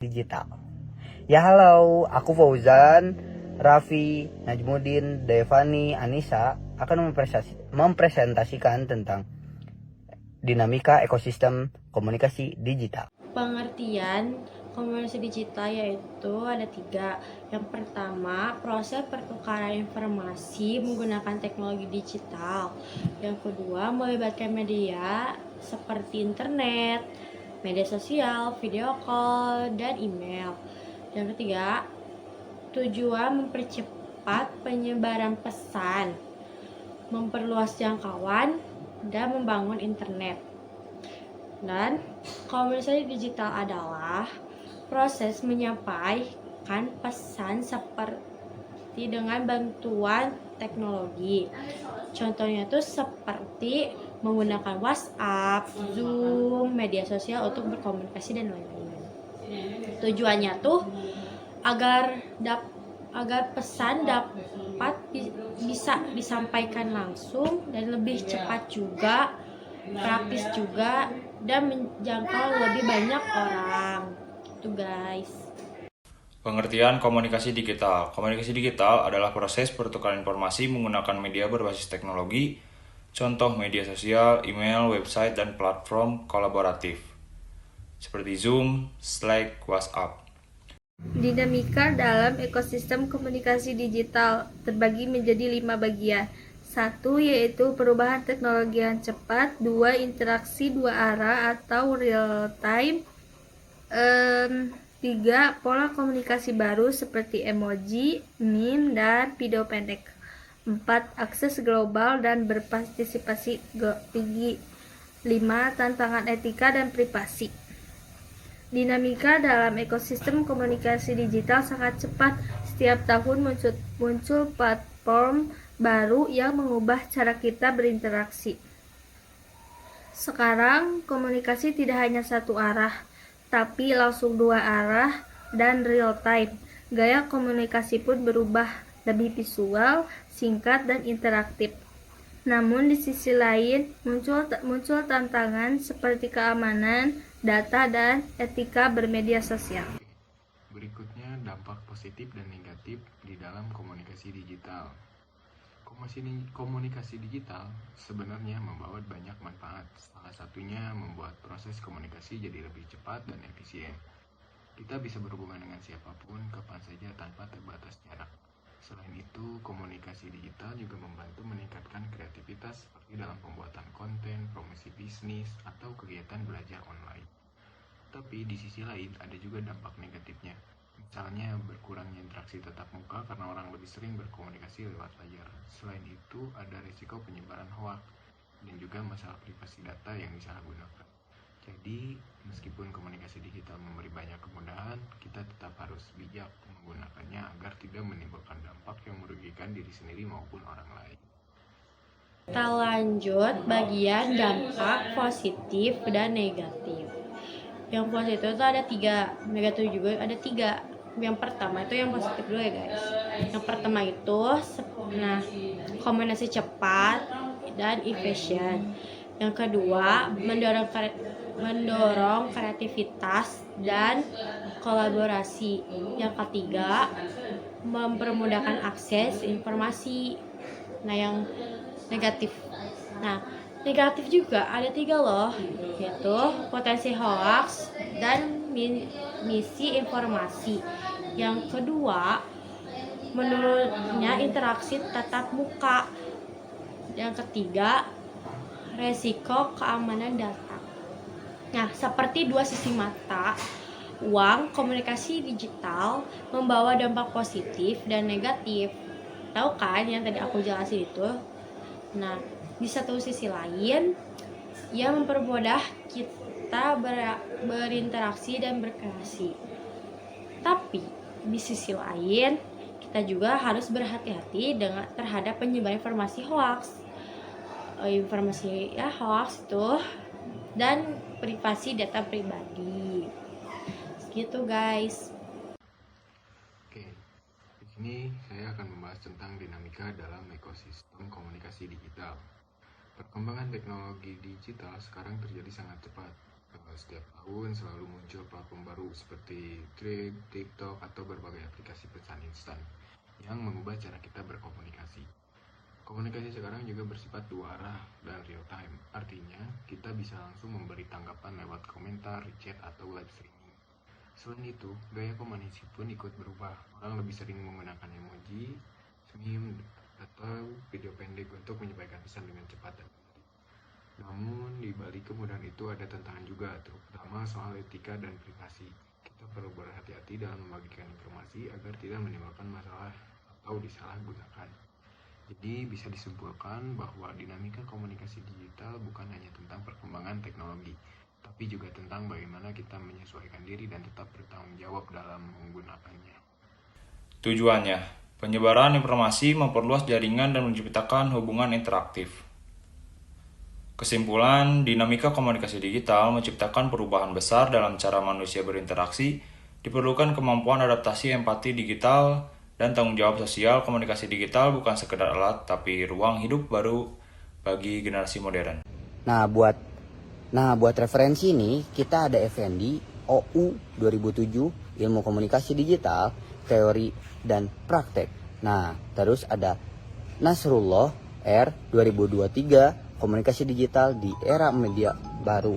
digital. Ya halo, aku Fauzan, Raffi, Najmuddin, Devani, Anissa akan mempresentasikan tentang dinamika ekosistem komunikasi digital. Pengertian komunikasi digital yaitu ada 3. Yang pertama, proses pertukaran informasi menggunakan teknologi digital. Yang kedua, melibatkan media seperti internet, media sosial, video call, dan email. Yang ketiga, tujuan mempercepat penyebaran pesan, memperluas jangkauan, dan membangun internet. Dan komunikasi digital adalah proses menyampaikan pesan seperti dengan bantuan teknologi. Contohnya itu seperti menggunakan WhatsApp, Zoom, media sosial untuk berkomunikasi dan lain-lain. Tujuannya tuh agar pesan dapat bisa disampaikan langsung dan lebih cepat juga, praktis juga, dan menjangkau lebih banyak orang. Itu guys. Pengertian komunikasi digital. Komunikasi digital adalah proses pertukaran informasi menggunakan media berbasis teknologi, contoh media sosial, email, website, dan platform kolaboratif, seperti Zoom, Slack, WhatsApp. Dinamika dalam ekosistem komunikasi digital terbagi menjadi 5 bagian. 1. Yaitu perubahan teknologi yang cepat. 2. Interaksi dua arah atau real time. 3. Pola komunikasi baru seperti emoji, meme, dan video pendek. 4. Akses global dan berpartisipasi tinggi. 5. Tantangan etika dan privasi. Dinamika dalam ekosistem komunikasi digital sangat cepat. Setiap tahun muncul platform baru yang mengubah cara kita berinteraksi. Sekarang, komunikasi tidak hanya satu arah, tapi langsung dua arah dan real time. Gaya komunikasi pun berubah, lebih visual, singkat, dan interaktif. Namun di sisi lain muncul tantangan seperti keamanan data dan etika bermedia sosial. Berikutnya dampak positif dan negatif di dalam komunikasi digital. Komunikasi digital sebenarnya membawa banyak manfaat. Salah satunya membuat proses komunikasi jadi lebih cepat dan efisien. Kita bisa berhubungan dengan siapapun, kapan saja tanpa terbatas jarak. Selain itu, komunikasi digital juga membantu meningkatkan kreativitas seperti dalam pembuatan konten, promosi bisnis, atau kegiatan belajar online. Tapi di sisi lain ada juga dampak negatifnya. Misalnya berkurangnya interaksi tatap muka karena orang lebih sering berkomunikasi lewat layar. Selain itu ada risiko penyebaran hoaks dan juga masalah privasi data yang disalahgunakan. Jadi, meskipun komunikasi digital memberi banyak kemudahan, kita tetap harus bijak menggunakannya agar tidak menimbulkan dampak yang merugikan diri sendiri maupun orang lain. Kita lanjut bagian dampak positif dan negatif. Yang positif itu ada 3, negatif juga ada 3. Yang pertama itu yang positif dulu ya guys. Yang pertama itu komunikasi cepat dan efisien. Yang kedua, mendorong kreativitas dan kolaborasi. Yang ketiga, mempermudahkan akses informasi. Nah, yang negatif. Nah, negatif juga ada 3 loh, yaitu potensi hoax dan misi informasi. Yang kedua, menurunnya interaksi tatap muka. Yang ketiga, resiko keamanan data. Nah, seperti dua sisi mata uang, komunikasi digital membawa dampak positif dan negatif. Tahu kan yang tadi aku jelasin itu? Nah, di satu sisi lain, ia mempermudah kita berinteraksi dan berkreasi. Tapi di sisi lain, kita juga harus berhati-hati terhadap penyebaran informasi hoax. Informasi hoax itu dan privasi data pribadi. Gitu guys. Oke, di sini saya akan membahas tentang dinamika dalam ekosistem komunikasi digital. Perkembangan teknologi digital sekarang terjadi sangat cepat. Setiap tahun selalu muncul platform baru seperti Threads, TikTok, atau berbagai aplikasi pesan instan yang mengubah cara kita berkomunikasi. Komunikasi sekarang juga bersifat dua arah dan real time. Artinya, kita bisa langsung memberi tanggapan lewat komentar, chat, atau live streaming. Selain itu, gaya komunikasi pun ikut berubah. Orang lebih sering menggunakan emoji, meme, atau video pendek untuk menyampaikan pesan dengan cepat dan menarik. Namun, di balik kemudahan itu ada tantangan juga, terutama soal etika dan privasi. Kita perlu berhati-hati dalam membagikan informasi agar tidak menimbulkan masalah atau disalahgunakan. Jadi bisa disimpulkan bahwa dinamika komunikasi digital bukan hanya tentang perkembangan teknologi, tapi juga tentang bagaimana kita menyesuaikan diri dan tetap bertanggung jawab dalam menggunakannya. Tujuannya, penyebaran informasi memperluas jaringan dan menciptakan hubungan interaktif. Kesimpulan, dinamika komunikasi digital menciptakan perubahan besar dalam cara manusia berinteraksi, diperlukan kemampuan adaptasi empati digital, dan tanggung jawab sosial. Komunikasi digital bukan sekedar alat, tapi ruang hidup baru bagi generasi modern. Nah, buat referensi ini, kita ada Effendi, OU 2007, Ilmu Komunikasi Digital, Teori dan Praktek. Nah, terus ada Nasrullah, R 2023, Komunikasi Digital di Era Media Baru.